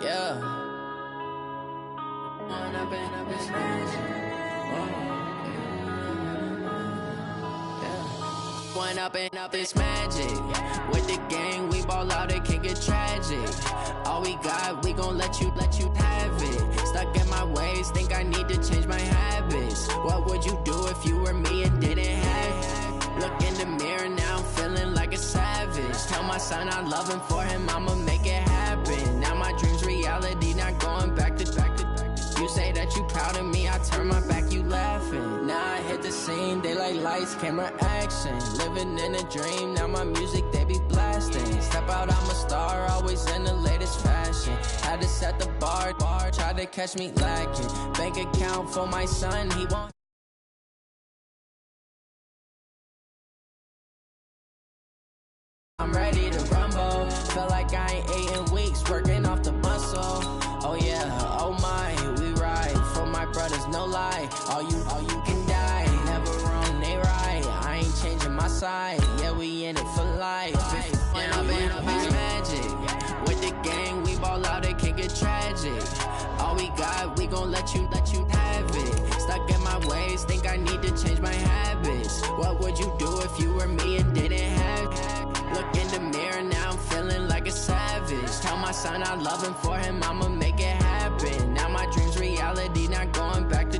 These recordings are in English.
Yeah. One up and up, it's magic. With the gang, we ball out, it can get tragic. All we got, we gon' let you have it. Stuck in my ways, think I need to change my habits. What would you do if you were me and didn't have it? Look in the mirror now, I'm feeling like a savage. Tell my son I love him, for him I'ma make it happen. Now my dream's reality, not going back to. You say that you proud of me, I turn my back, you laughing. Now I hit the scene, they like lights, camera, action. Living in a dream, now my music, they be blasting. Step out, I'm a star, always in the latest fashion. Had to set the bar, try to catch me lacking. Bank account for my son, he won't. I'm ready to rumble, feel like I ain't ate in weeks, working off the muscle. Oh yeah, oh my, we ride for my brothers, no lie. All you can die, never wrong, they right. I ain't changing my side, yeah, we in it for life. When I'm in up, it's magic. With the gang, we ball out, it can get tragic. All we got, we gon' let you have it. Stuck in my ways, think I need to change my habits. What would you do if you were me and didn't have it? Look in the mirror, now I'm feeling like a savage. Tell my son I love him, for him I'ma make it happen. Now my dream's reality, not going back to.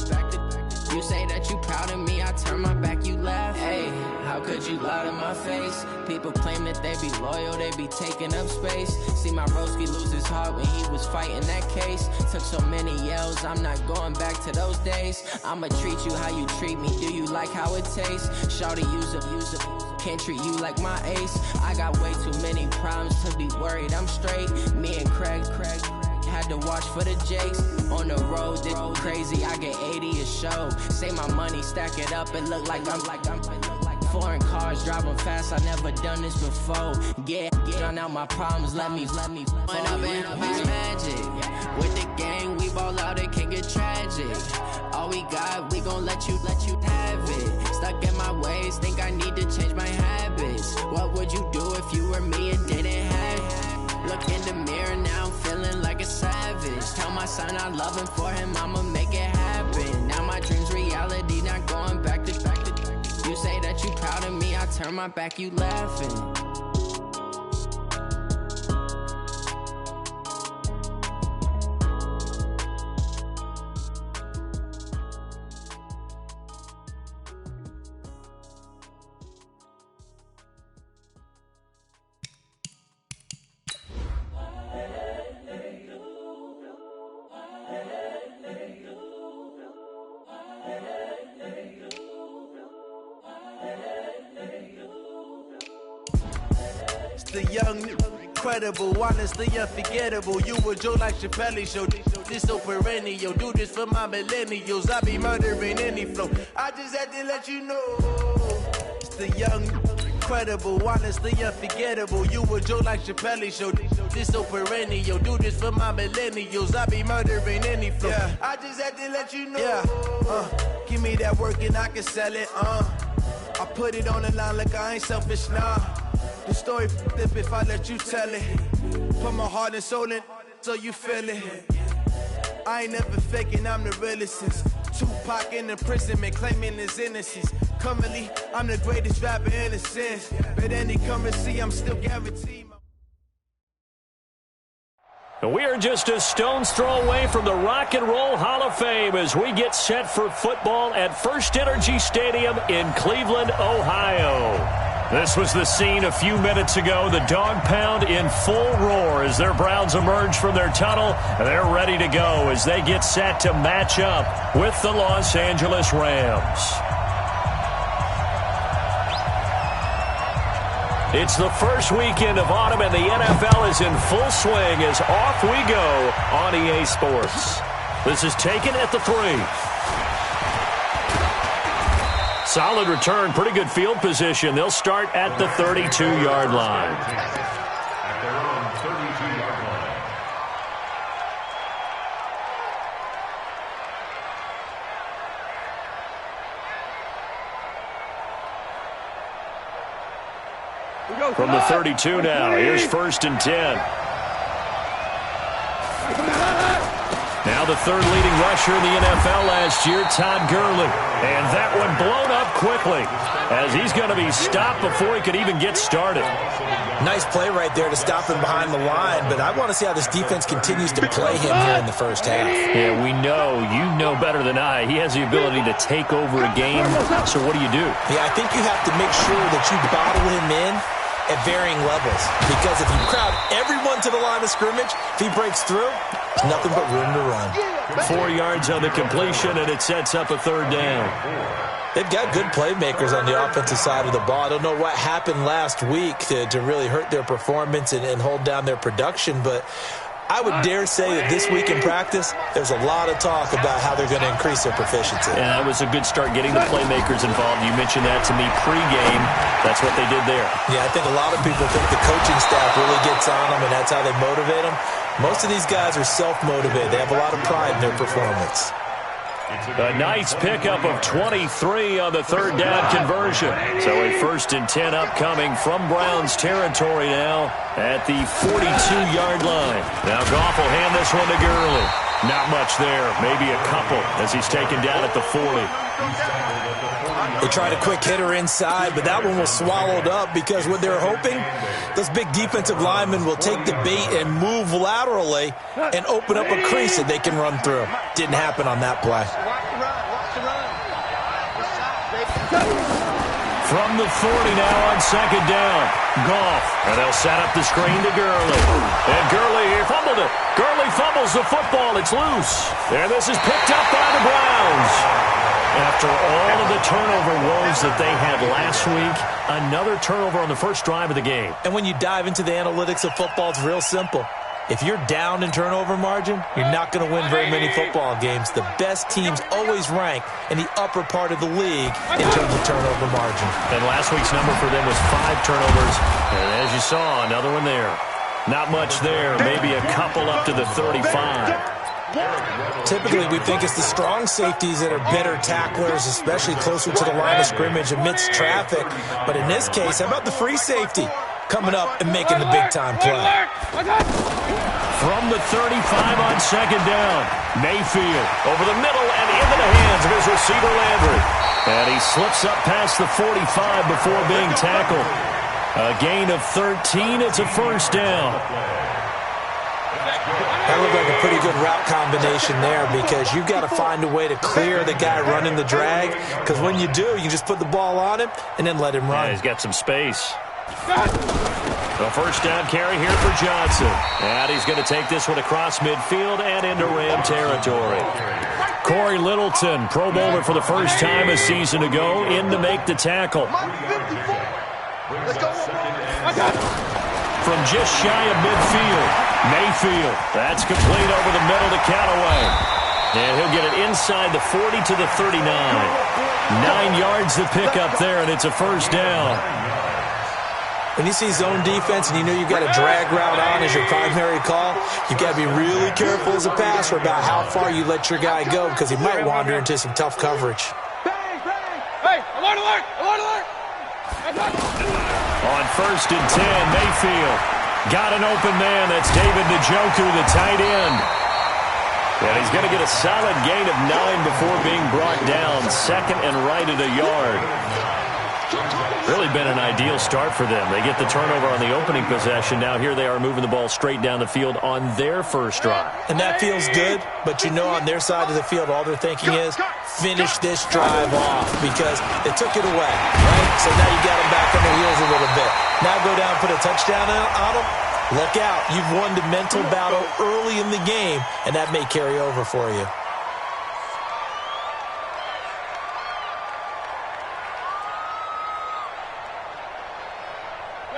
You say that you proud of me, I turn my back, you laugh. Hey, how could you lie to my face? People claim that they be loyal, they be taking up space. See my broski lose his heart when he was fighting that case. Took so many yells, I'm not going back to those days. I'ma treat you how you treat me, do you like how it tastes? Shawty, use up, can't treat you like my ace. I got way too many problems to be worried, I'm straight. Me and Craig had to watch for the Jakes. On the road, this crazy, I get 80 a show. Say my money, stack it up, it look like I'm foreign cars, driving fast, I never done this before. Get on out my problems, let me When up and up, it's magic. With the gang, we ball out, it can get tragic. All we got, we gon' let you have it. Stuck in my ways, think I need to change my habits. What would you do if you were me and didn't have it? Look in the mirror, now I'm feeling like a savage. Tell my son I love him, for him I'ma make it happen. Now my dream's reality, not going back to. You say that you proud of me, I turn my back, you laughing. The young, incredible, honestly unforgettable. You a Joe like Chappelle show. This so perennial. Do this for my millennials. I be murdering any flow. I just had to let you know. It's the young, incredible, honestly unforgettable. You a Joe like Chappelle show. This so perennial. Do this for my millennials. I be murdering any flow. Yeah. I just had to let you know. Yeah. Give me that work and I can sell it. I put it on the line like I ain't selfish, nah. The story flip if I let you tell it. Put my heart and soul in so you feel it. I ain't never faking, I'm the realest since Tupac in imprisonment, claiming his innocence. Currently, I'm the greatest rapper in a sense. But any currency, I'm still guaranteed. We are just a stone's throw away from the Rock and Roll Hall of Fame as we get set for football at First Energy Stadium in Cleveland, Ohio. This was the scene a few minutes ago. The dog pound in full roar as their Browns emerge from their tunnel. They're ready to go as they get set to match up with the Los Angeles Rams. It's the first weekend of autumn, and the NFL is in full swing as off we go on EA Sports. This is taken at the 3. Solid return, pretty good field position. They'll start at the 32-yard line. At their own 32-yard line. From the 32 now, here's 1st and 10. the third leading rusher in the NFL last year, Todd Gurley. And that one blown up quickly as he's going to be stopped before he could even get started. Nice play right there to stop him behind the line, but I want to see how this defense continues to play him here in the first half. Yeah, we know. You know better than I. He has the ability to take over a game. So what do you do? Yeah, I think you have to make sure that you bottle him in at varying levels, because if you crowd everyone to the line of scrimmage, if he breaks through, there's nothing but room to run. 4 yards on the completion, and it sets up a third down. They've got good playmakers on the offensive side of the ball. I don't know what happened last week to really hurt their performance and hold down their production, but I would dare say that this week in practice, there's a lot of talk about how they're going to increase their proficiency. And that was a good start getting the playmakers involved. You mentioned that to me pregame. That's what they did there. Yeah, I think a lot of people think the coaching staff really gets on them, and that's how they motivate them. Most of these guys are self-motivated. They have a lot of pride in their performance. A nice pickup of 23 on the third down conversion. So a 1st and 10 upcoming from Browns territory now at the 42-yard line. Now Goff will hand this one to Gurley. Not much there, maybe a couple as he's taken down at the 40. They tried a quick hitter inside, but that one was swallowed up because what they're hoping, those big defensive linemen will take the bait and move laterally and open up a crease that they can run through. Didn't happen on that play. From the 40 now on 2nd down. Goff. And they'll set up the screen to Gurley. And Gurley fumbled it. Gurley fumbles the football. It's loose. And this is picked up by the Browns. After all of the turnover woes that they had last week, another turnover on the first drive of the game. And when you dive into the analytics of football, it's real simple. If you're down in turnover margin, you're not going to win very many football games. The best teams always rank in the upper part of the league in terms of turnover margin. And last week's number for them was 5 turnovers. And as you saw, another one there. Not much there. Maybe a couple up to the 35. Typically, we think it's the strong safeties that are better tacklers, especially closer to the line of scrimmage amidst traffic. But in this case, how about the free safety coming up and making the big-time play? From the 35 on 2nd down, Mayfield over the middle and into the hands of his receiver Landry. And he slips up past the 45 before being tackled. A gain of 13. It's a 1st down. That looked like a pretty good route combination there because you've got to find a way to clear the guy running the drag, because when you do, you just put the ball on him and then let him run. Yeah, he's got some space. The 1st down carry here for Johnson. And he's going to take this one across midfield and into Ram territory. Corey Littleton, Pro Bowler for the first time a season ago, in to make the tackle. From just shy of midfield, Mayfield. That's complete over the middle to Callaway. And he'll get it inside the 40 to the 39. 9 yards to pick up there, and it's a 1st down. When you see zone defense and you know you've got a drag route on as your primary call, you've got to be really careful as a passer about how far you let your guy go because he might wander into some tough coverage. Hey, alert, alert, alert, alert! On 1st and 10, Mayfield got an open man. That's David Njoku, the tight end. And he's going to get a solid gain of 9 before being brought down. 2nd and right at a yard. Really been an ideal start for them. They get the turnover on the opening possession. Now here they are moving the ball straight down the field on their first drive. And that feels good, but you know on their side of the field all they're thinking is finish this drive off because they took it away, right? So now you got them back on their heels a little bit. Now go down and put a touchdown on them. Look out. You've won the mental battle early in the game, and that may carry over for you.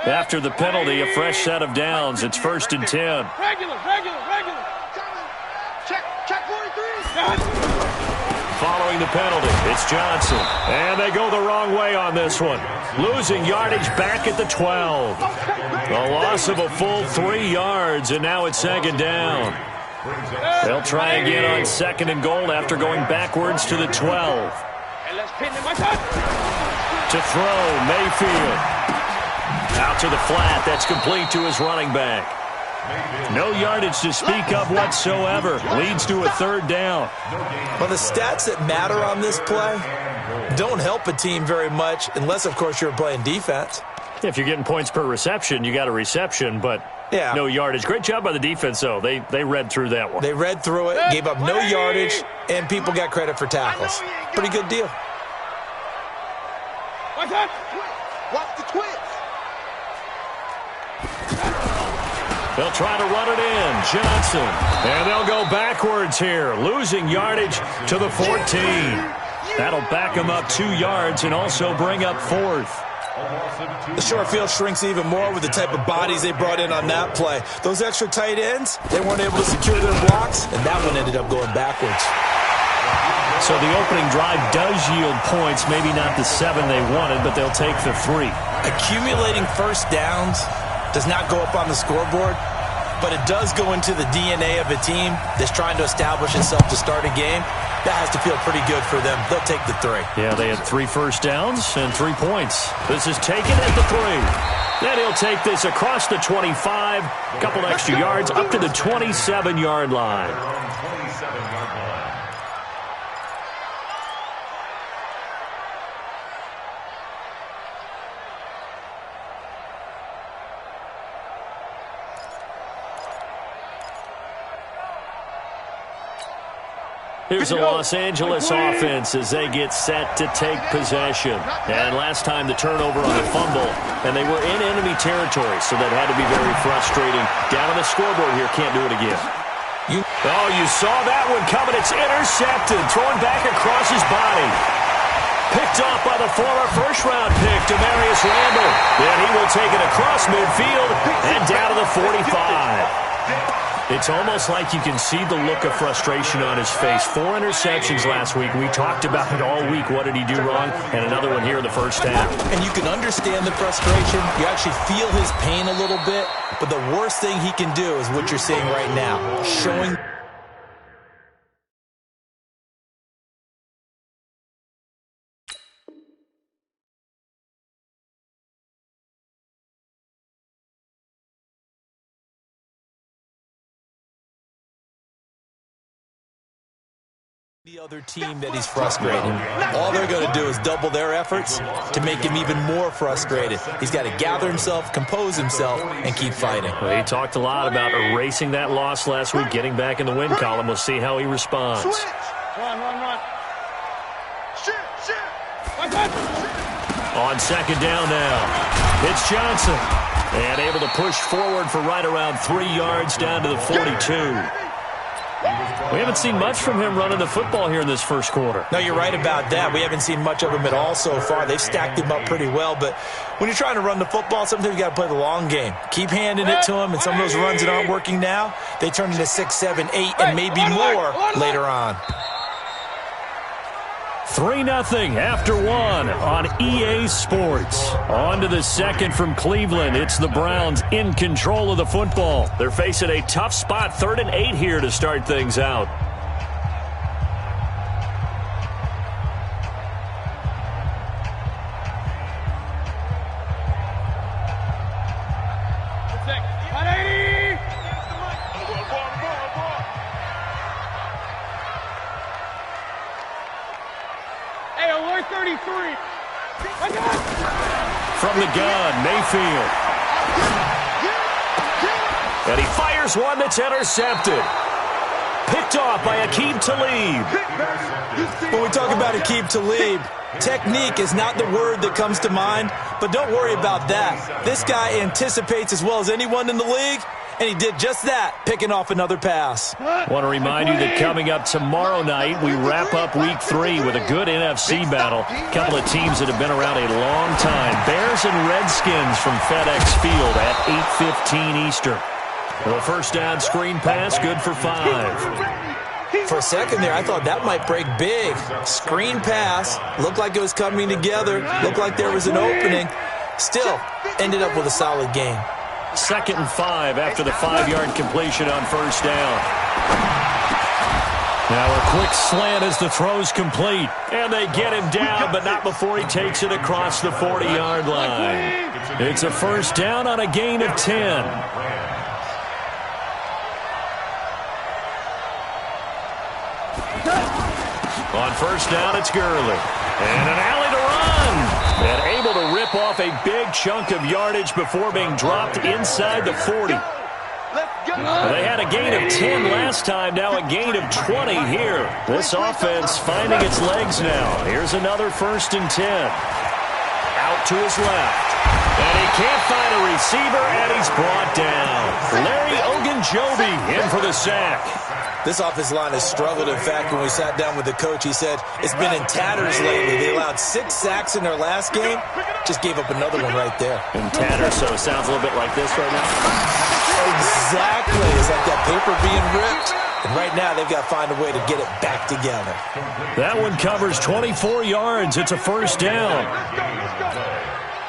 After the penalty, a fresh set of downs. It's 1st and 10. Regular. Check 43. Following the penalty, it's Johnson. And they go the wrong way on this one. Losing yardage back at the 12. A loss of a full 3 yards, and now it's 2nd down. They'll try again on 2nd and goal after going backwards to the 12. To throw, Mayfield. Out to the flat. That's complete to his running back. No yardage to speak of whatsoever. Leads to a third down. Well, the stats that matter on this play don't help a team very much unless, of course, you're playing defense. If you're getting points per reception, you got a reception, but no yardage. Great job by the defense, though. They read through that one. They read through it, gave up no yardage, and people got credit for tackles. Pretty good deal. Watch the twitch. They'll try to run it in. Johnson. And they'll go backwards here, losing yardage to the 14. That'll back them up 2 yards and also bring up 4th. The short field shrinks even more with the type of bodies they brought in on that play. Those extra tight ends, they weren't able to secure their blocks, and that one ended up going backwards. So the opening drive does yield points, maybe not the 7 they wanted, but they'll take the 3. Accumulating first downs does not go up on the scoreboard, but it does go into the DNA of a team that's trying to establish itself to start a game. That has to feel pretty good for them. They'll take the 3. Yeah, they had 3 first downs and 3 points. This is taken at the 3. Then he'll take this across the 25, a couple extra yards, up to the 27-yard line. Here's the Los Angeles offense as they get set to take possession. And last time the turnover on the fumble, and they were in enemy territory, so that had to be very frustrating. Down on the scoreboard here, can't do it again. You saw that one coming. It's intercepted, thrown back across his body. Picked off by the former first-round pick, Demarius Randall. And he will take it across midfield and down to the 45. It's almost like you can see the look of frustration on his face. 4 interceptions last week. We talked about it all week. What did he do wrong? And another one here in the first half. And you can understand the frustration. You actually feel his pain a little bit. But the worst thing he can do is what you're seeing right now. Showing... the other team that he's frustrated. All they're going to do is double their efforts to make him even more frustrated. He's got to gather himself, compose himself, and keep fighting. Well, he talked a lot about erasing that loss last week, getting back in the win column. We'll see how he responds. Run. On second down now, it's Johnson. And able to push forward for right around 3 yards down to the 42. We haven't seen much from him running the football here in this first quarter. No, you're right about that. We haven't seen much of him at all so far. They've stacked him up pretty well, but when you're trying to run the football, sometimes you got to play the long game. Keep handing it to him, and some of those runs that aren't working now, they turn into 6, 7, 8, and maybe more later on. 3-0 after 1 on EA Sports. On to the second from Cleveland. It's the Browns in control of the football. They're facing a tough spot, 3rd and 8 here to start things out. From the gun, Mayfield. And he fires one that's intercepted. Picked off by Aqib Talib. When we talk about Aqib Talib, technique is not the word that comes to mind, but don't worry about that. This guy anticipates as well as anyone in the league, and he did just that, picking off another pass. Want to remind you that coming up tomorrow night, we wrap up Week 3 with a good NFC battle. A couple of teams that have been around a long time. Bears and Redskins from FedEx Field at 8:15 Eastern. Well, first down screen pass, good for 5. For a second there, I thought that might break big. Screen pass, looked like it was coming together, looked like there was an opening. Still, ended up with a solid game. 2nd and 5 after the 5-yard completion on first down. Now a quick slant as the throw's complete. And they get him down, but not before he takes it across the 40-yard line. It's a first down on a gain of 10. first down, it's Gurley. And an alley to run. And able to rip off a big chunk of yardage before being dropped inside the 40. They had a gain of 10 last time, now a gain of 20 here. This offense finding its legs now. Here's another 1st and 10. Out to his left. And he can't find a receiver, and he's brought down. Larry Ogunjobi in for the sack. This offensive line has struggled. In fact, when we sat down with the coach, he said it's been in tatters lately. They allowed 6 sacks in their last game. Just gave up another one right there. In tatters, so it sounds a little bit like this right now. Exactly. It's like that paper being ripped. And right now, they've got to find a way to get it back together. That one covers 24 yards. It's a first down.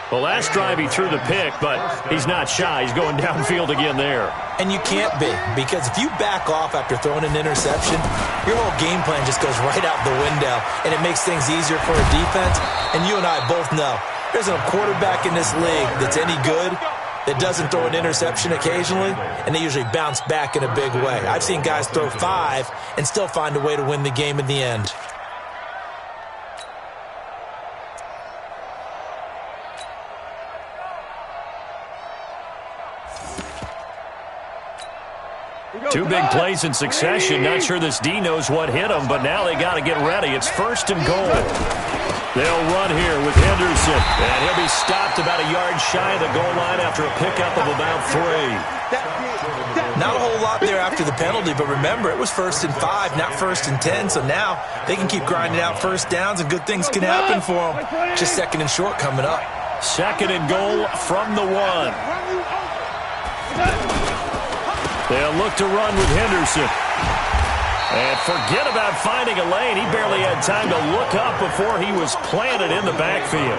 Well, last drive he threw the pick, but he's not shy. He's going downfield again there. And you can't be, because if you back off after throwing an interception, your whole game plan just goes right out the window, and it makes things easier for a defense. And you and I both know there's a quarterback in this league that's any good that doesn't throw an interception occasionally, and they usually bounce back in a big way. I've seen guys throw 5 and still find a way to win the game in the end. Two big plays in succession. Not sure this D knows what hit him, but now they got to get ready. It's 1st and goal. They'll run here with Henderson, and he'll be stopped about a yard shy of the goal line after a pickup of about 3. Not a whole lot there after the penalty, but remember, it was 1st and 5, not 1st and 10, so now they can keep grinding out first downs, and good things can happen for them. Just 2nd and short coming up. 2nd and goal from the 1. They'll look to run with Henderson. And forget about finding a lane. He barely had time to look up before he was planted in the backfield.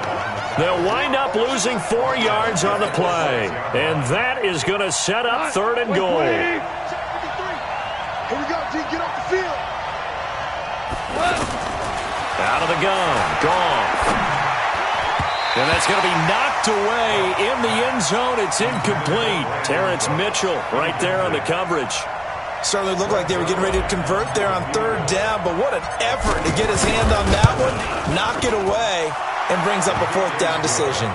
They'll wind up losing 4 yards on the play. And that is going to set up 3rd and goal. Here we go, G. Get off the field. Out of the gun. Gone. And that's going to be knocked away in the end zone. It's incomplete. Terrence Mitchell right there on the coverage. Certainly looked like they were getting ready to convert there on 3rd down, but what an effort to get his hand on that one, knock it away, and brings up a 4th down decision.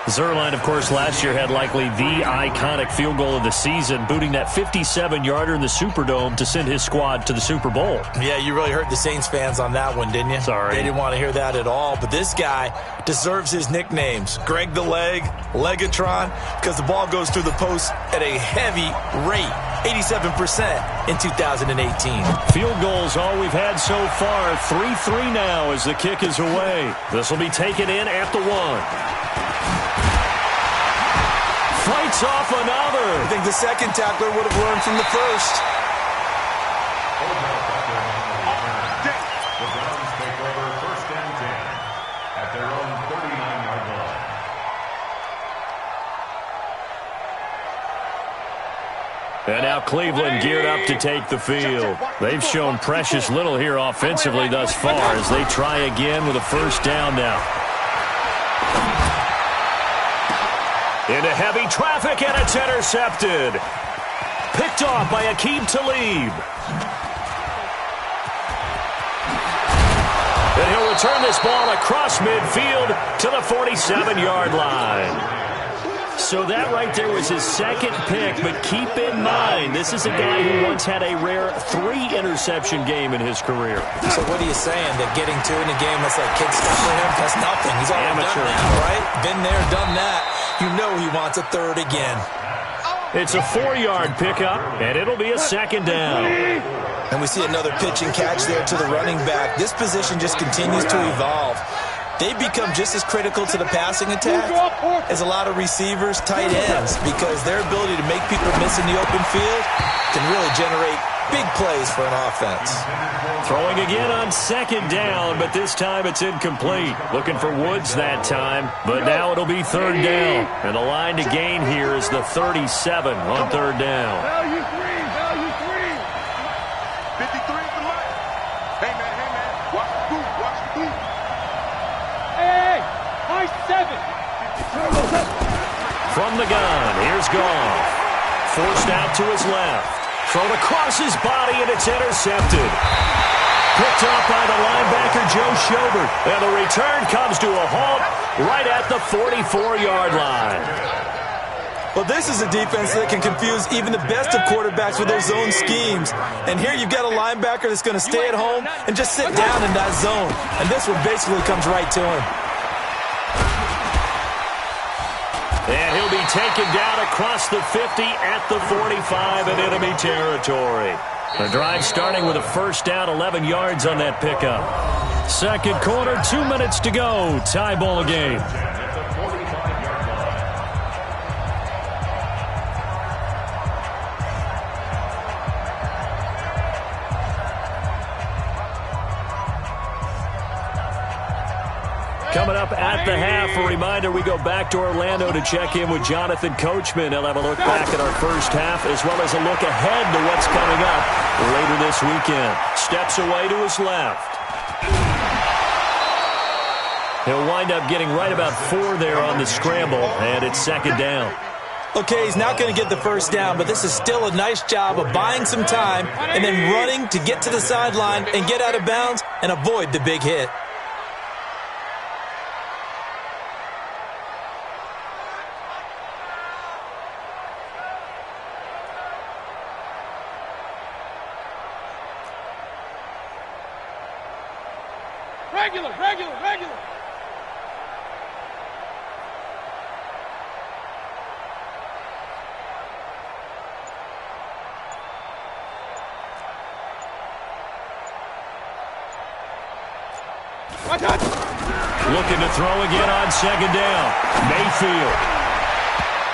Zuerlein, of course, last year had likely the iconic field goal of the season, booting that 57-yarder in the Superdome to send his squad to the Super Bowl. Yeah, you really hurt the Saints fans on that one, didn't you? Sorry. They didn't want to hear that at all, but this guy deserves his nicknames. Greg the Leg, Legatron, because the ball goes through the post at a heavy rate, 87% in 2018. Field goals all we've had so far, 3-3 now as the kick is away. This will be taken in at the 1. Fights off another. I think the second tackler would have learned from the first. The Browns take over 1st and 10 at their own 39-yard line. And now Cleveland geared up to take the field. They've shown precious little here offensively thus far as they try again with a 1st down now. Into heavy traffic, and it's intercepted. Picked off by Aqib Talib. And he'll return this ball across midfield to the 47-yard line. So that right there was his 2nd pick, but keep in mind, this is a guy who once had a rare 3-interception game in his career. So what are you saying, that getting 2 in a game, that's like kid stuff for him? That's nothing. He's already done that, right? Been there, done that. You know he wants a 3rd again. It's a 4-yard pickup, and it'll be a 2nd down. And we see another pitch and catch there to the running back. This position just continues to evolve. They've become just as critical to the passing attack as a lot of receivers, tight ends, because their ability to make people miss in the open field can really generate big plays for an offense. Throwing again on 2nd down, but this time it's incomplete. Looking for Woods that time, but now it'll be 3rd down. And the line to gain here is the 37 on 3rd down. Value 3. 53 for life. Hey, man. Watch the boot. Hey, high 7. From the gun, here's Goff. Forced out to his left. Thrown across his body, and it's intercepted. Picked off by the linebacker, Joe Schobert. And the return comes to a halt right at the 44-yard line. Well, this is a defense that can confuse even the best of quarterbacks with their zone schemes. And here you've got a linebacker that's going to stay at home and just sit down in that zone. And this one basically comes right to him. And he'll be taken down across the 50 at the 45 in enemy territory. The drive starting with a first down, 11 yards on that pickup. Second quarter, 2 minutes to go. Tie ball game. Coming up at the half, a reminder, we go back to Orlando to check in with Jonathan Coachman. He'll have a look back at our first half as well as a look ahead to what's coming up later this weekend. Steps away to his left. He'll wind up getting right about 4 there on the scramble, and it's second down. Okay, he's not going to get the first down, but this is still a nice job of buying some time and then running to get to the sideline and get out of bounds and avoid the big hit. Regular. Looking to throw again on second down. Mayfield.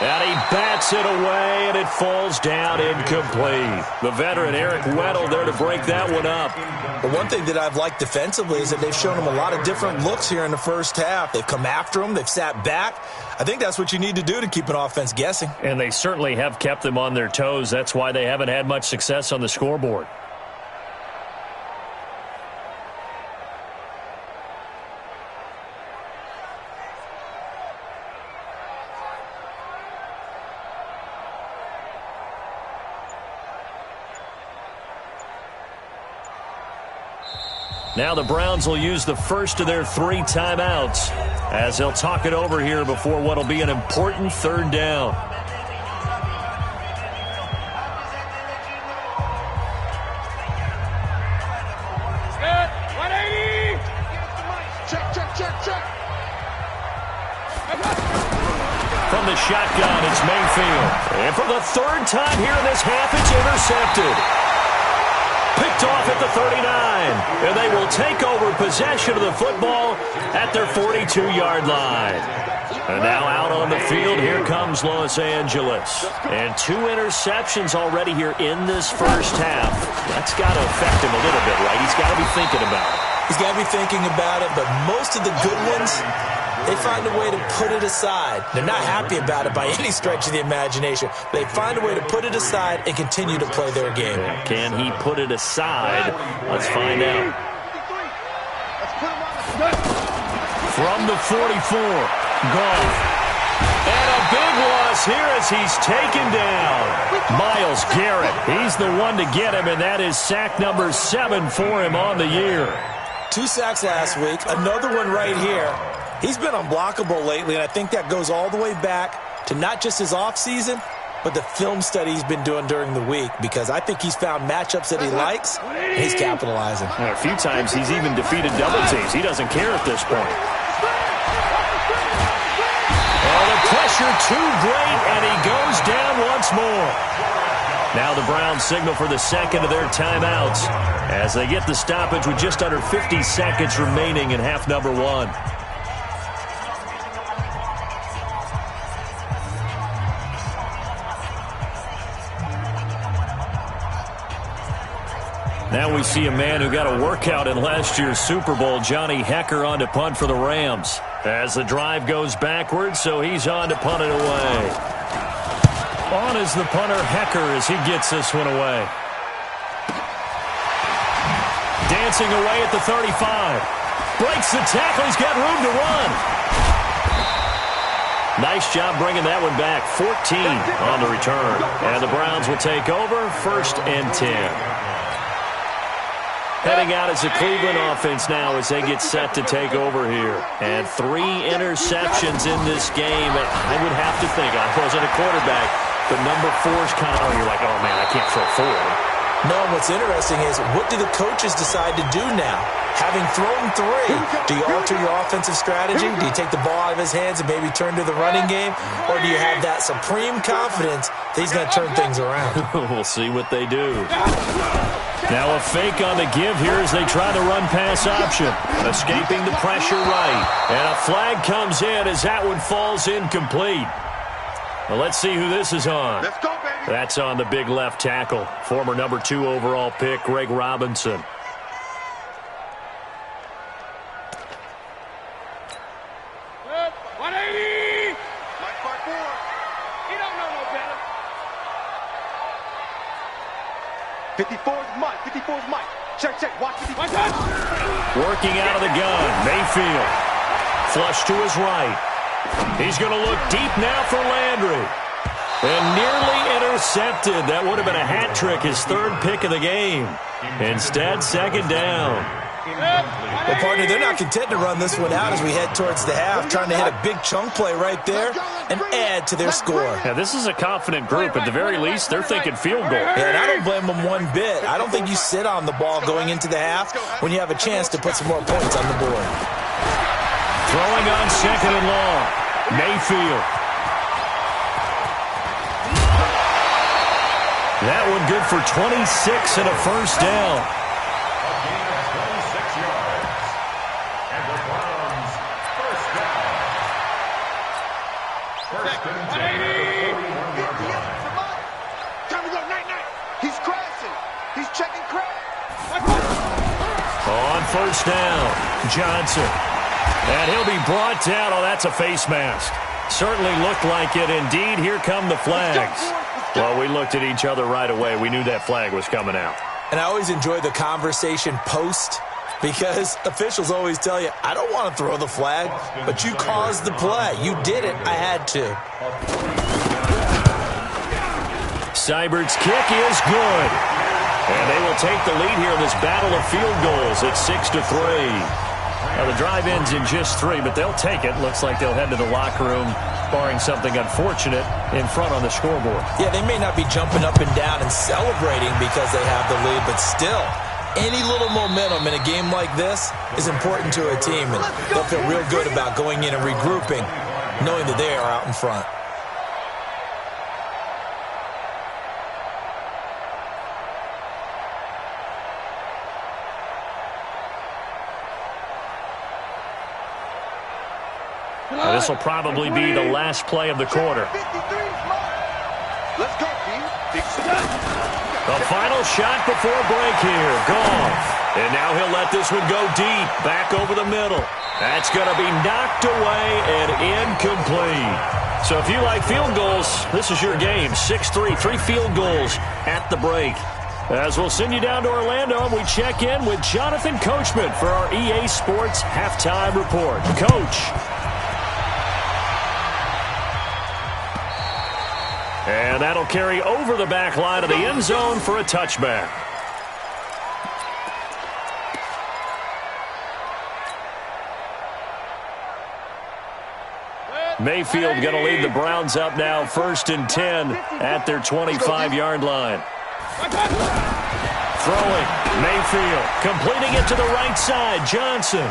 And he bats it away, and it falls down incomplete. The veteran Eric Weddle there to break that one up. Well, one thing that I've liked defensively is that they've shown him a lot of different looks here in the first half. They've come after him. They've sat back. I think that's what you need to do to keep an offense guessing. And they certainly have kept them on their toes. That's why they haven't had much success on the scoreboard. Now the Browns will use the first of their 3 timeouts as they'll talk it over here before what will be an important third down. From the shotgun, it's Mayfield. And for the third time here in this half, it's intercepted. Picked off at the 39, and they will take over possession of the football at their 42-yard line. And now out on the field, here comes Los Angeles. And 2 interceptions already here in this first half. That's got to affect him a little bit, right? He's got to be thinking about it. He's got to be thinking about it, but most of the good ones, they find a way to put it aside. They're not happy about it by any stretch of the imagination. They find a way to put it aside and continue to play their game. Can he put it aside? Let's find out. From the 44, Goff. And a big loss here as he's taken down. Myles Garrett, he's the one to get him, and that is sack number 7 for him on the year. 2 sacks last week, another one right here. He's been unblockable lately, and I think that goes all the way back to not just his offseason, but the film study he's been doing during the week, because I think he's found matchups that he likes, and he's capitalizing. And a few times he's even defeated double teams. He doesn't care at this point. Oh, the pressure too great, and he goes down once more. Now the Browns signal for the second of their timeouts as they get the stoppage with just under 50 seconds remaining in half number 1. Now we see a man who got a workout in last year's Super Bowl, Johnny Hekker, on to punt for the Rams. As the drive goes backwards, so he's on to punt it away. On is the punter, Hekker, as he gets this one away. Dancing away at the 35. Breaks the tackle. He's got room to run. Nice job bringing that one back. 14 on the return. And the Browns will take over, 1st and 10. Heading out as a Cleveland offense now as they get set to take over here. And 3 interceptions in this game. I would have to think, I wasn't a quarterback, but number 4 is kind of, you're like, oh, man, I can't throw 4. No, what's interesting is, what do the coaches decide to do now? Having thrown 3, do you alter your offensive strategy? Do you take the ball out of his hands and maybe turn to the running game? Or do you have that supreme confidence that he's going to turn things around? We'll see what they do. Now a fake on the give here as they try the run-pass option. Escaping the pressure right. And a flag comes in as that one falls incomplete. Well, let's see who this is on. Let's go, baby. That's on the big left tackle. Former number 2 overall pick, Greg Robinson. Good. 180. Mike Barbour. He don't know no better. 54 is Mike. 54 is Mike. Check, check. Watch 54. Working out of the gun. Mayfield. Flush to his right. He's going to look deep now for Landry. And nearly intercepted. That would have been a hat trick, his 3rd pick of the game. Instead, 2nd down. Well, partner, they're not content to run this one out as we head towards the half, trying to hit a big chunk play right there and add to their score. Yeah, this is a confident group. At the very least, they're thinking field goal. Yeah, and I don't blame them one bit. I don't think you sit on the ball going into the half when you have a chance to put some more points on the board. Throwing on 2nd and long. Mayfield. That one good for 26 and a first down. A gain of 26 yards. And the Browns, first down. First and 10 at the 41-yard line. Time to go, night. He's crashing. He's checking crash. On first down, Johnson. And he'll be brought down. Oh, that's a face mask. Certainly looked like it. Indeed, here come the flags. Well, we looked at each other right away. We knew that flag was coming out. And I always enjoy the conversation post because officials always tell you, I don't want to throw the flag, but you caused the play. You did it. I had to. Seibert's kick is good. And they will take the lead here in this battle of field goals at 6-3. Now, the drive ends in just 3, but they'll take it. Looks like they'll head to the locker room, barring something unfortunate in front on the scoreboard. Yeah, they may not be jumping up and down and celebrating because they have the lead, but still, any little momentum in a game like this is important to a team, and they'll feel real good about going in and regrouping, knowing that they are out in front. This will probably be the last play of the quarter. Let's go, The final shot before break here. Goff. And now he'll let this one go deep. Back over the middle. That's going to be knocked away and incomplete. So if you like field goals, this is your game. 6-3, 3 field goals at the break. As we'll send you down to Orlando, we check in with Jonathan Coachman for our EA Sports Halftime Report. Coach. And that'll carry over the back line of the end zone for a touchback. Mayfield going to lead the Browns up now, 1st and 10 at their 25-yard line. Throwing, Mayfield, completing it to the right side, Johnson.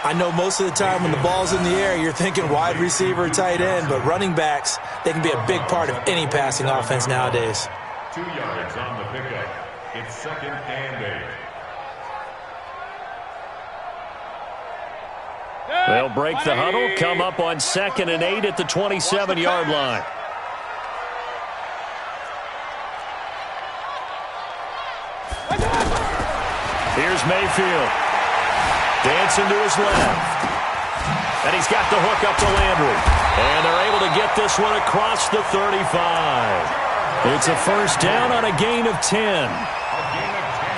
I know most of the time when the ball's in the air, you're thinking wide receiver, tight end, but running backs, they can be a big part of any passing offense nowadays. 2 yards on the pickup. It's 2nd and 8. They'll break the huddle, come up on 2nd and 8 at the 27-yard line. Here's Mayfield. Dancing to his left. And he's got the hook up to Landry. And they're able to get this one across the 35. It's a first down on a gain of 10.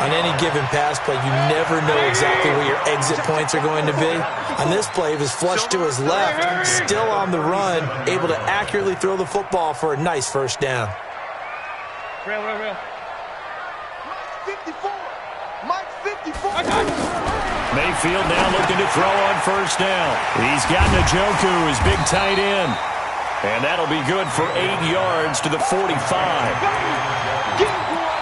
On any given pass play, you never know exactly where your exit points are going to be. On this play, he was flushed to his left, still on the run, able to accurately throw the football for a nice first down. Real. 54. Mike 54. Mayfield now looking to throw on first down. He's got Njoku, his big tight end. And that'll be good for 8 yards to the 45.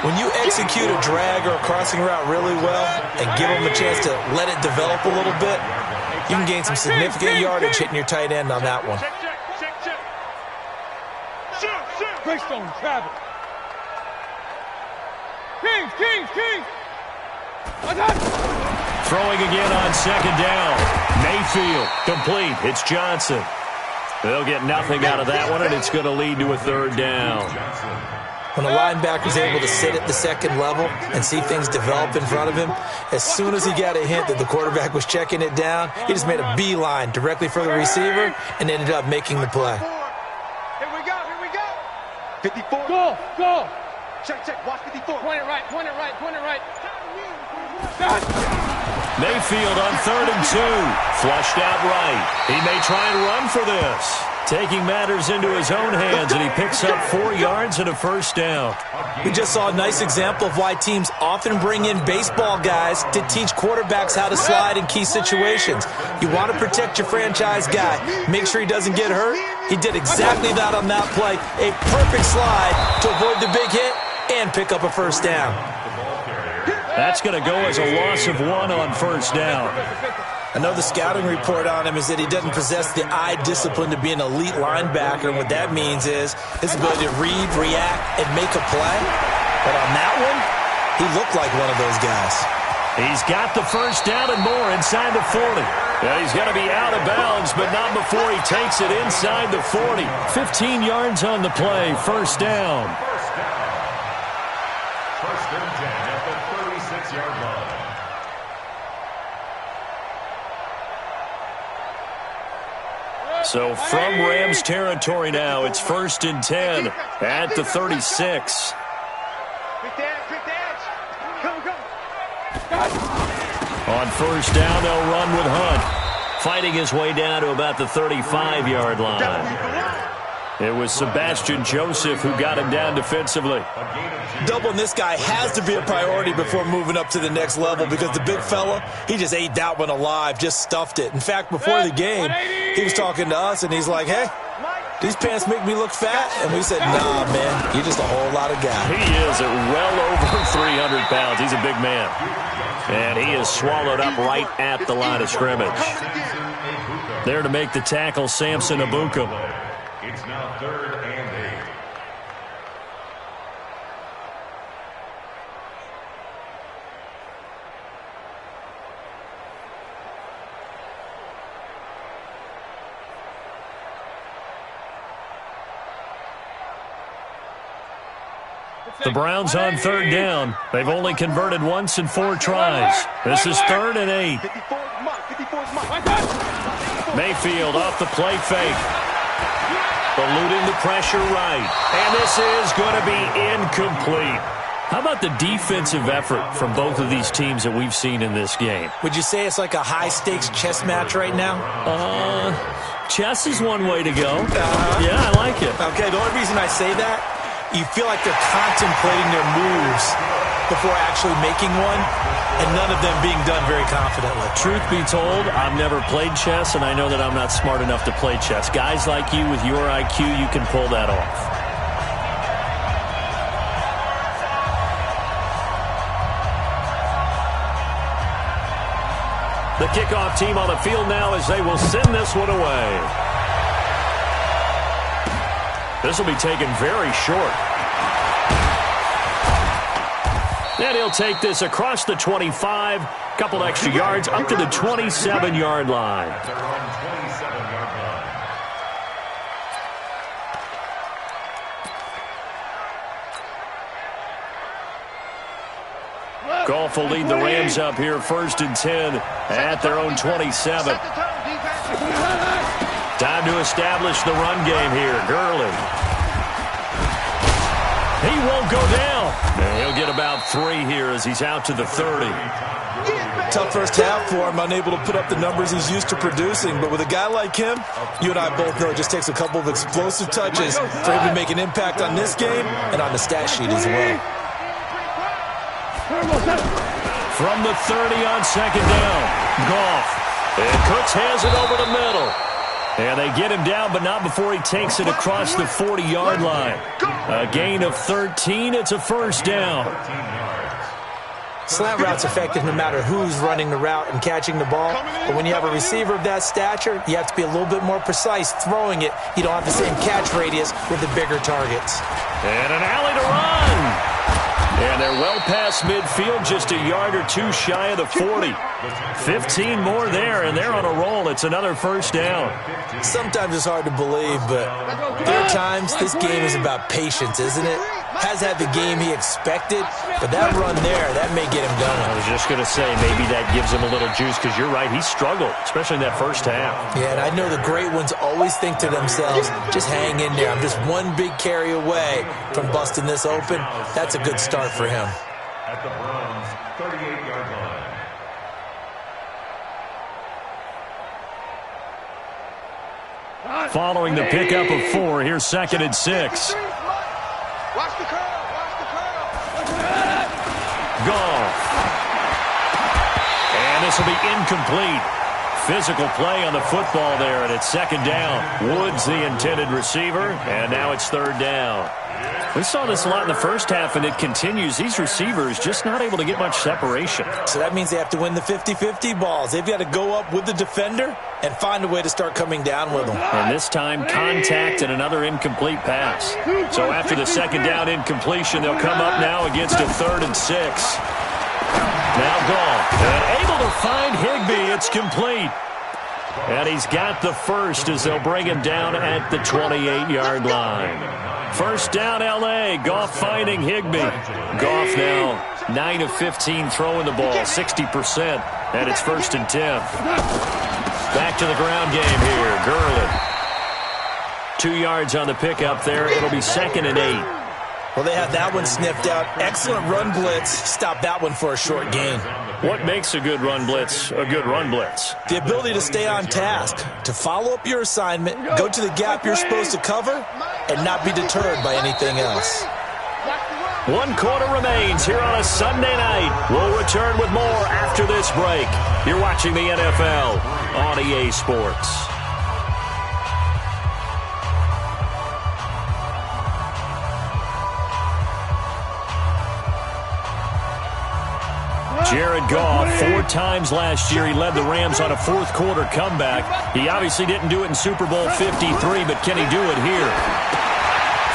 When you execute a drag or a crossing route really well and give them a chance to let it develop a little bit, you can gain some significant yardage hitting your tight end on that one. Greystone, travel. Kings. Throwing again on second down. Mayfield, complete. It's Johnson. They'll get nothing out of that one, and it's going to lead to a third down. When a linebacker's able to sit at the second level and see things develop in front of him, as soon as he got a hint that the quarterback was checking it down, he just made a beeline directly for the receiver and ended up making the play. Here we go. 54. Go. Check. Watch 54. Point it right. Mayfield on 3rd and 2. Flushed out right. He may try and run for this. Taking matters into his own hands, and he picks up 4 yards and a first down. We just saw a nice example of why teams often bring in baseball guys to teach quarterbacks how to slide in key situations. You want to protect your franchise guy. Make sure he doesn't get hurt. He did exactly that on that play. A perfect slide to avoid the big hit and pick up a first down. That's going to go as a loss of 1 on first down. I know the scouting report on him is that he doesn't possess the eye discipline to be an elite linebacker, and what that means is his ability to read, react, and make a play. But on that one, he looked like one of those guys. He's got the first down and more inside the 40. Yeah, he's going to be out of bounds, but not before he takes it inside the 40. 15 yards on the play, first down. First and 10 at the 36-yard line. So from Rams territory now, it's 1st and 10 at the 36. On first down, they'll run with Hunt, fighting his way down to about the 35-yard line. It was Sebastian Joseph who got him down defensively. Doubling this guy has to be a priority before moving up to the next level because the big fella, he just ate that one alive, just stuffed it. In fact, before the game, he was talking to us, and he's like, hey, these pants make me look fat? And we said, nah, man, you're just a whole lot of guy. He is at well over 300 pounds. He's a big man. And he is swallowed up right at the line of scrimmage. There to make the tackle, Samson Abuka. It's now 3rd and 8. The Browns on 3rd down. They've only converted once in 4 tries. This is 3rd and 8. Mayfield off the play fake. Eluding the pressure right. And this is going to be incomplete. How about the defensive effort from both of these teams that we've seen in this game? Would you say it's like a high-stakes chess match right now? Chess is one way to go. Yeah, I like it. Okay, the only reason I say that, you feel like they're contemplating their moves before actually making one, and none of them being done very confidently. Truth be told, I've never played chess, and I know that I'm not smart enough to play chess. Guys like you with your IQ, you can pull that off. The kickoff team on the field now as they will send this one away. This will be taken very short. And he'll take this across the 25, couple extra yards, up to the 27-yard line. Goff will lead the Rams up here 1st and 10 at their own 27. Time to establish the run game here. Gurley. He won't go down. And he'll get about 3 here as he's out to the 30. Tough first half for him, unable to put up the numbers he's used to producing. But with a guy like him, you and I both know it just takes a couple of explosive touches for him to make an impact on this game and on the stat sheet as well. From the 30 on second down, Goff. And Cooks has it over the middle. And they get him down, but not before he takes it across the 40-yard line. A gain of 13. It's a first down. Slant route's effective no matter who's running the route and catching the ball. But when you have a receiver of that stature, you have to be a little bit more precise throwing it. You don't have the same catch radius with the bigger targets. And an alley to run. And they're well past midfield, just a yard or two shy of the 40. 15 more there, and they're on a roll. It's another first down. Sometimes it's hard to believe, but there are times this game is about patience, isn't it? Has had the game he expected, but that run there, that may get him going. I was just going to say, maybe that gives him a little juice, because you're right, he struggled, especially in that first half. Yeah, and I know the great ones always think to themselves, just hang in there. I'm just one big carry away from busting this open. That's a good start for him. At the Browns' 38-yard line. Following the pickup of 4, here's 2nd and 6. Watch the curl. Watch the curl. Goff. And this will be incomplete. Physical play on the football there, and it's 2nd down. Woods the intended receiver, and now it's 3rd down. We saw this a lot in the first half, and it continues. These receivers just not able to get much separation. So that means they have to win the 50-50 balls. They've got to go up with the defender and find a way to start coming down with them. And this time, contact and another incomplete pass. So after the 2nd down incompletion, they'll come up now against a 3rd and 6. Now Goff, and able to find Higbee. It's complete. And he's got the first as they'll bring him down at the 28-yard line. First down, L.A. Goff finding Higbee. Goff now 9 of 15 throwing the ball, 60%. And it's 1st and 10. Back to the ground game here. Gurley. 2 yards on the pickup there. It'll be 2nd and 8. Well, they had that one sniffed out. Excellent run blitz. Stop that one for a short gain. What makes a good run blitz a good run blitz? The ability to stay on task, to follow up your assignment, go to the gap you're supposed to cover, and not be deterred by anything else. 1 quarter remains here on a Sunday night. We'll return with more after this break. You're watching the NFL on EA Sports. Jared Goff, 4 times last year, he led the Rams on a 4th quarter comeback. He obviously didn't do it in Super Bowl 53, but can he do it here?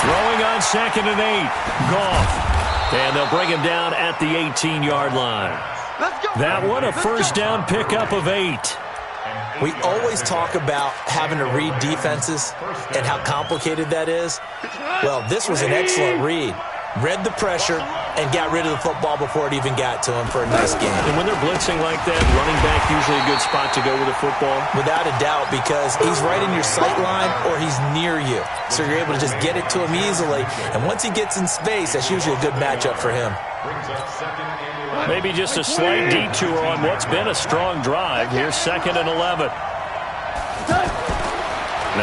Throwing on 2nd and 8, Goff. And they'll bring him down at the 18-yard line. That one, a first down pickup of 8. We always talk about having to read defenses and how complicated that is. Well, this was an excellent read. Read the pressure and got rid of the football before it even got to him for a nice game. And when they're blitzing like that, running back usually a good spot to go with the football? Without a doubt, because he's right in your sight line or he's near you. So you're able to just get it to him easily. And once he gets in space, that's usually a good matchup for him. Maybe just a slight detour on what's been a strong drive. Here's 2nd and 11.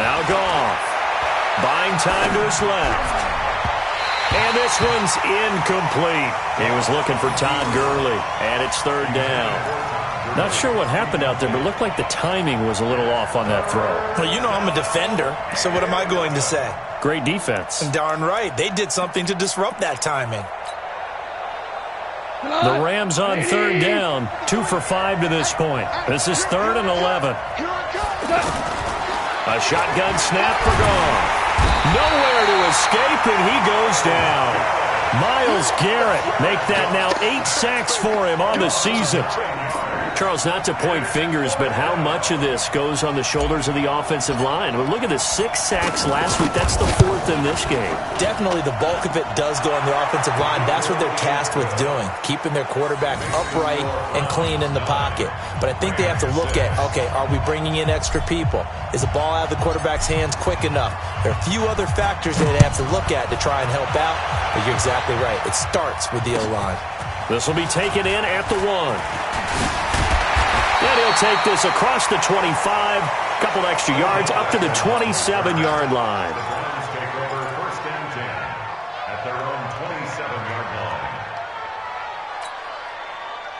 Now Goff. Buying time to his left. And this one's incomplete. He was looking for Todd Gurley, and it's 3rd down. Not sure what happened out there, but it looked like the timing was a little off on that throw. Well, you know I'm a defender, so what am I going to say? Great defense. Darn right. They did something to disrupt that timing. The Rams on 3rd down, 2 for 5 to this point. This is 3rd and 11. A shotgun snap for Goff. Nowhere to escape, and he goes down. Myles Garrett make that now 8 sacks for him on the season. Charles, not to point fingers, but how much of this goes on the shoulders of the offensive line? Well, look at the 6 sacks last week. That's the 4th in this game. Definitely the bulk of it does go on the offensive line. That's what they're tasked with doing, keeping their quarterback upright and clean in the pocket. But I think they have to look at, okay, are we bringing in extra people? Is the ball out of the quarterback's hands quick enough? There are a few other factors that they have to look at to try and help out, but you're exactly right. It starts with the O-line. This will be taken in at the 1. And he'll take this across the 25, couple extra yards, up to the 27-yard line. Take over 1st and 10 at their own 27-yard line.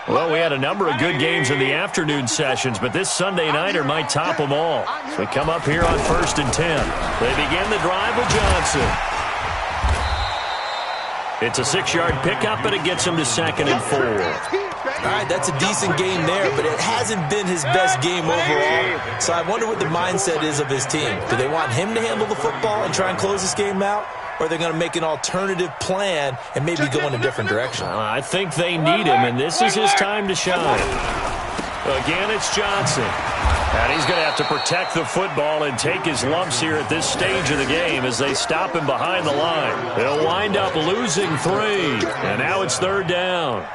Well, we had a number of good games in the afternoon sessions, but this Sunday nighter might top them all. So we come up here on 1st and 10. They begin the drive with Johnson. It's a 6-yard pickup, and it gets him to 2nd and 4. All right, that's a decent game there, but it hasn't been his best game overall. So I wonder what the mindset is of his team. Do they want him to handle the football and try and close this game out? Or are they going to make an alternative plan and maybe go in a different direction? I think they need him, and this is his time to shine. Again, it's Johnson. And he's going to have to protect the football and take his lumps here at this stage of the game as they stop him behind the line. He'll wind up losing 3, and now it's 3rd down.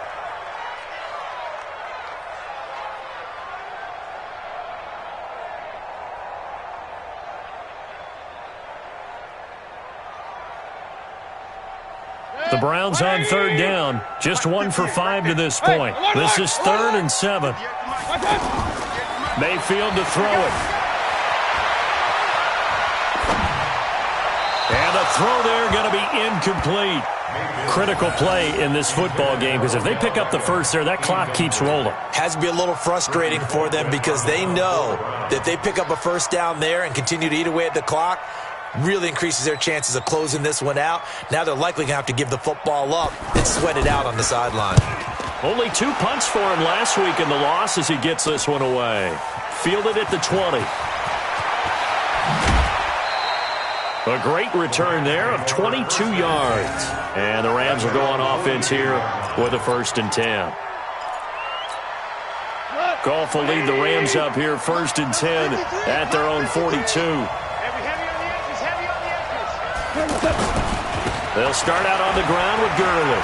The Browns on 3rd down. Just 1 for 5 to this point. This is 3rd and 7. Mayfield to throw it. And a throw there going to be incomplete. Critical play in this football game because if they pick up the first there, that clock keeps rolling. Has to be a little frustrating for them because they know that if they pick up a first down there and continue to eat away at the clock, really increases their chances of closing this one out. Now they're likely going to have to give the football up and sweat it out on the sideline. Only 2 punts for him last week in the loss as he gets this one away. Fielded at the 20. A great return there of 22 yards. And the Rams will go on offense here with a 1st and 10. Goff will lead the Rams up here 1st and 10 at their own 42. They'll start out on the ground with Gurley.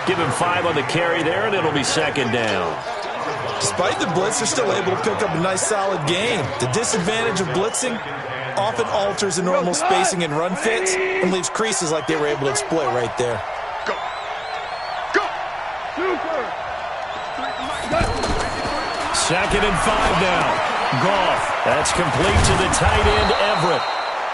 Give him 5 on the carry there, and it'll be 2nd down. Despite the blitz, they're still able to pick up a nice, solid game. The disadvantage of blitzing often alters the normal spacing and run fits and leaves creases like they were able to exploit right there. Go. Go. 2nd and 5 now. Goff. That's complete to the tight end, Everett.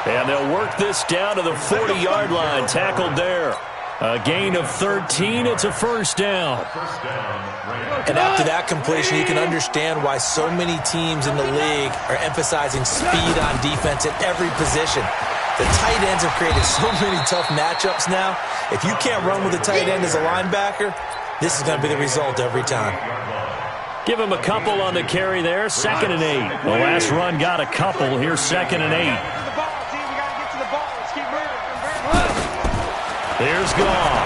And they'll work this down to the 40-yard line. Tackled there. A gain of 13. It's a 1st down. And after that completion, you can understand why so many teams in the league are emphasizing speed on defense at every position. The tight ends have created so many tough matchups now. If you can't run with a tight end as a linebacker, this is going to be the result every time. Give him a couple on the carry there. 2nd and 8. The last run got a couple. Here's 2nd and 8. Here's Goff.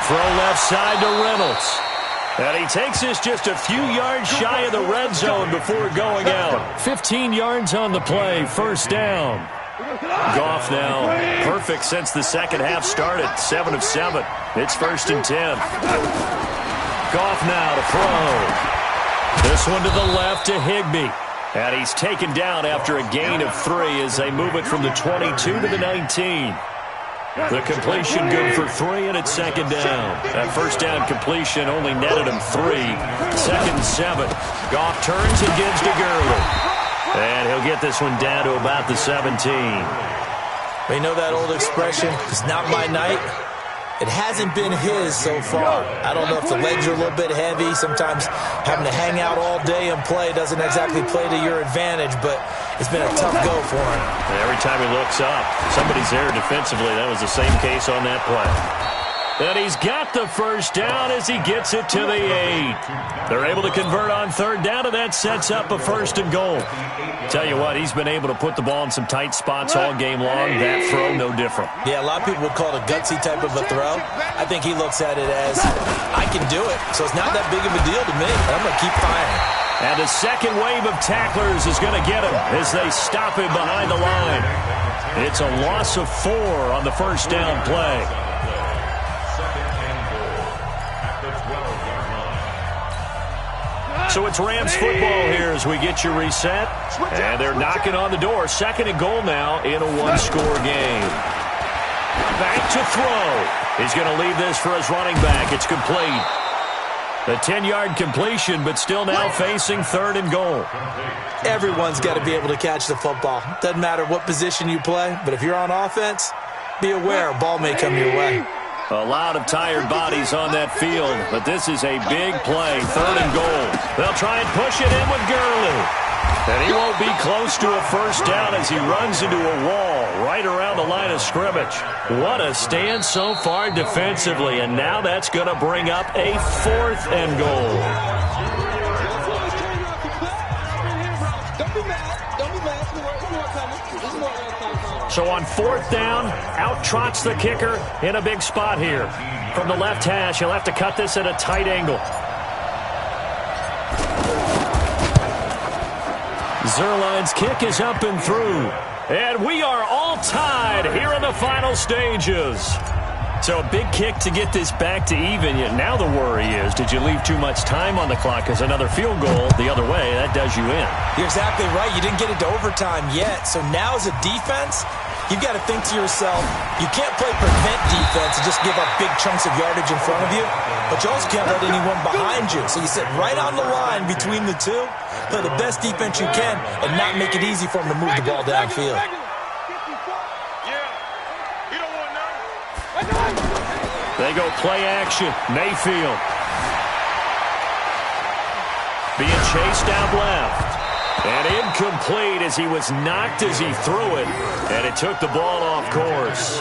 Throw left side to Reynolds. And he takes this just a few yards shy of the red zone before going out. 15 yards on the play. 1st down. Goff now perfect since the second half started. 7 of 7. It's 1st and 10. Goff now to throw. This one to the left to Higbee. And he's taken down after a gain of 3 as they move it from the 22 to the 19. The completion good for 3, and it's 2nd down. That 1st down completion only netted him 3. 2nd and 7. Goff turns and gives to Gurley. And he'll get this one down to about the 17. We know that old expression, it's not my night. It hasn't been his so far. I don't know if the legs are a little bit heavy. Sometimes having to hang out all day and play doesn't exactly play to your advantage, but it's been a tough go for him. Every time he looks up, somebody's there defensively. That was the same case on that play. And he's got the 1st down as he gets it to the 8. They're able to convert on 3rd down, and that sets up a 1st and goal. Tell you what, he's been able to put the ball in some tight spots all game long. That throw, no different. Yeah, a lot of people would call it a gutsy type of a throw. I think he looks at it as, I can do it, so it's not that big of a deal to me. I'm going to keep firing. And a second wave of tacklers is going to get him as they stop him behind the line. It's a loss of 4 on the 1st down play. So it's Rams football here as we get you reset. And they're knocking on the door. 2nd and goal now in a 1-score game. Back to throw. He's going to leave this for his running back. It's complete. A 10-yard completion, but still now facing 3rd and goal. Everyone's got to be able to catch the football. Doesn't matter what position you play, but if you're on offense, be aware a ball may come your way. A lot of tired bodies on that field, but this is a big play, 3rd and goal. They'll try and push it in with Gurley. And he won't be close to a first down as he runs into a wall right around the line of scrimmage. What a stand so far defensively, and now that's going to bring up a 4th and goal. So on 4th down, out trots the kicker in a big spot here. From the left hash, he'll have to cut this at a tight angle. Zerline's kick is up and through. And we are all tied here in the final stages. So a big kick to get this back to even. Yet now the worry is, did you leave too much time on the clock? Because another field goal the other way, that does you in. You're exactly right. You didn't get into overtime yet. So now as a defense, you've got to think to yourself, you can't play prevent defense and just give up big chunks of yardage in front of you, but you also can't let anyone behind you. So you sit right on the line between the two, play the best defense you can, and not make it easy for them to move the ball downfield. They go play action. Mayfield being chased out left. And incomplete as he was knocked as he threw it. And it took the ball off course.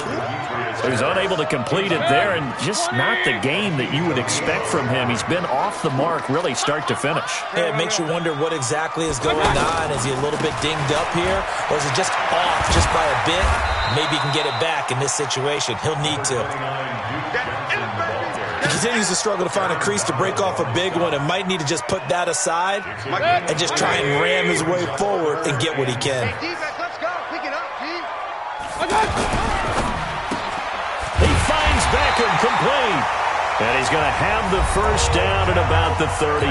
So he's unable to complete it there, and just not the game that you would expect from him. He's been off the mark really start to finish. Yeah, it makes you wonder what exactly is going on. Is he a little bit dinged up here? Or is it just off just by a bit? Maybe he can get it back in this situation. He'll need to. He continues to struggle to find a crease to break off a big one and might need to just put that aside and just try and ram his way forward and get what he can. He finds Beckham complete. And he's going to have the first down at about the 38.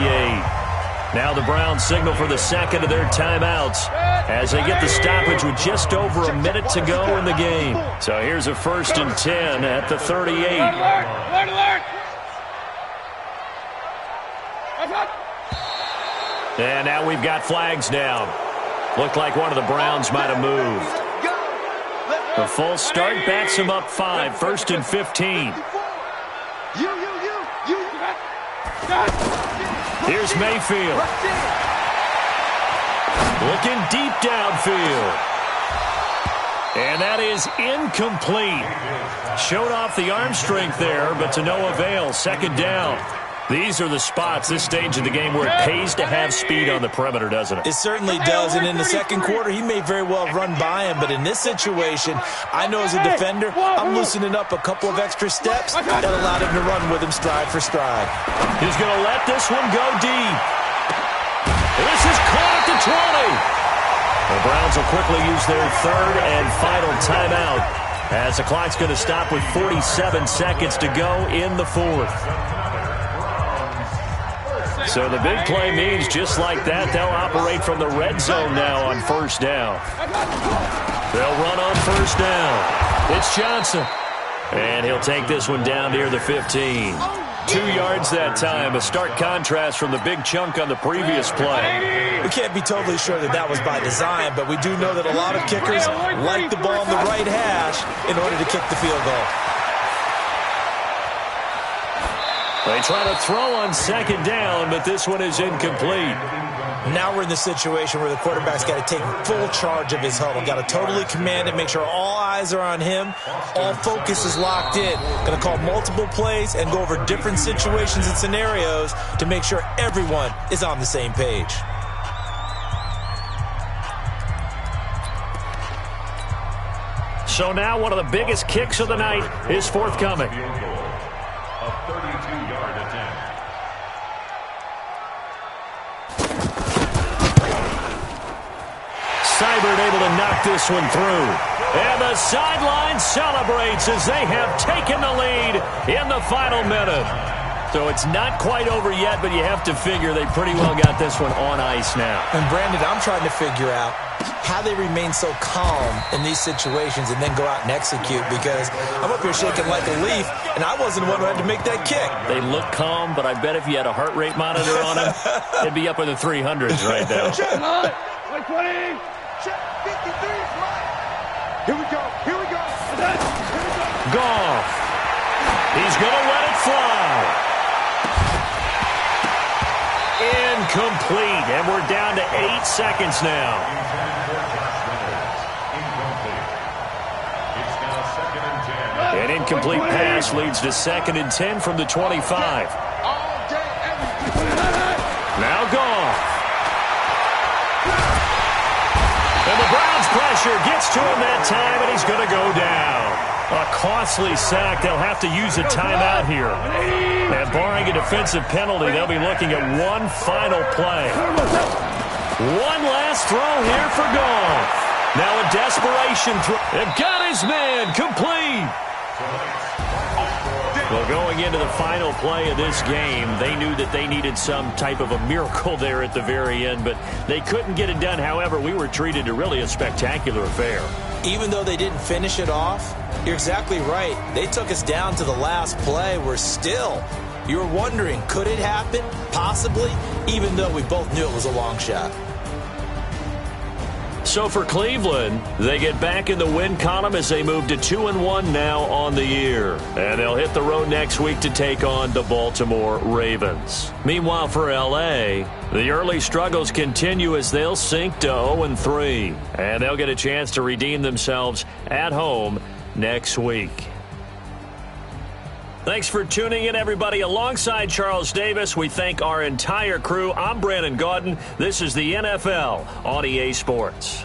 Now the Browns signal for the second of their timeouts as they get the stoppage with just over a minute to go in the game. So here's a 1st and 10 at the 38. And now we've got flags down. Looked like one of the Browns might have moved. The full start backs him up 5, 1st and 15. Here's Mayfield. Looking deep downfield. And that is incomplete. Showed off the arm strength there, but to no avail. 2nd down. These are the spots, this stage of the game, where it pays to have speed on the perimeter, doesn't it? It certainly does, and in the second quarter, he may very well run by him, but in this situation, I know as a defender, I'm loosening up a couple of extra steps that allowed him to run with him stride for stride. He's going to let this one go deep. This is caught at the 20. The Browns will quickly use their 3rd and final timeout as the clock's going to stop with 47 seconds to go in the 4th. So the big play means just like that, they'll operate from the red zone now on 1st down. They'll run on 1st down. It's Johnson. And he'll take this one down near the 15. 2 yards that time, a stark contrast from the big chunk on the previous play. We can't be totally sure that that was by design, but we do know that a lot of kickers like the ball on the right hash in order to kick the field goal. They try to throw on 2nd down, but this one is incomplete. Now we're in the situation where the quarterback's got to take full charge of his huddle. Got to totally command it, make sure all eyes are on him. All focus is locked in. Going to call multiple plays and go over different situations and scenarios to make sure everyone is on the same page. So now one of the biggest kicks of the night is forthcoming. A 32-yard attempt. Seibert able to knock this one through. And the sideline celebrates as they have taken the lead in the final minute. So it's not quite over yet, but you have to figure they pretty well got this one on ice now. And Brandon, I'm trying to figure out how they remain so calm in these situations and then go out and execute, because I'm up here shaking like a leaf, and I wasn't the one who had to make that kick. They look calm, but I bet if you had a heart rate monitor on them, it'd be up in the 300s right now. Check. 120. Check. 53 is right. Here we go. Goff. He's going to let it fly. Incomplete, and we're down to 8 seconds now. An incomplete pass leads to 2nd and 10 from the 25. Now gone. And the Browns' pressure gets to him that time, and he's going to go down. A costly sack. They'll have to use a timeout here. And barring a defensive penalty, they'll be looking at one final play. One last throw here for Goff. Now a desperation throw. And got his man complete. Well, going into the final play of this game, they knew that they needed some type of a miracle there at the very end, but they couldn't get it done. However, we were treated to really a spectacular affair. Even though they didn't finish it off, you're exactly right. They took us down to the last play. You were wondering, could it happen? Possibly, even though we both knew it was a long shot. So for Cleveland, they get back in the win column as they move to 2-1 now on the year. And they'll hit the road next week to take on the Baltimore Ravens. Meanwhile, for L.A., the early struggles continue as they'll sink to 0-3. And they'll get a chance to redeem themselves at home next week. Thanks for tuning in, everybody. Alongside Charles Davis, we thank our entire crew. I'm Brandon Gaudin. This is the NFL on EA Sports.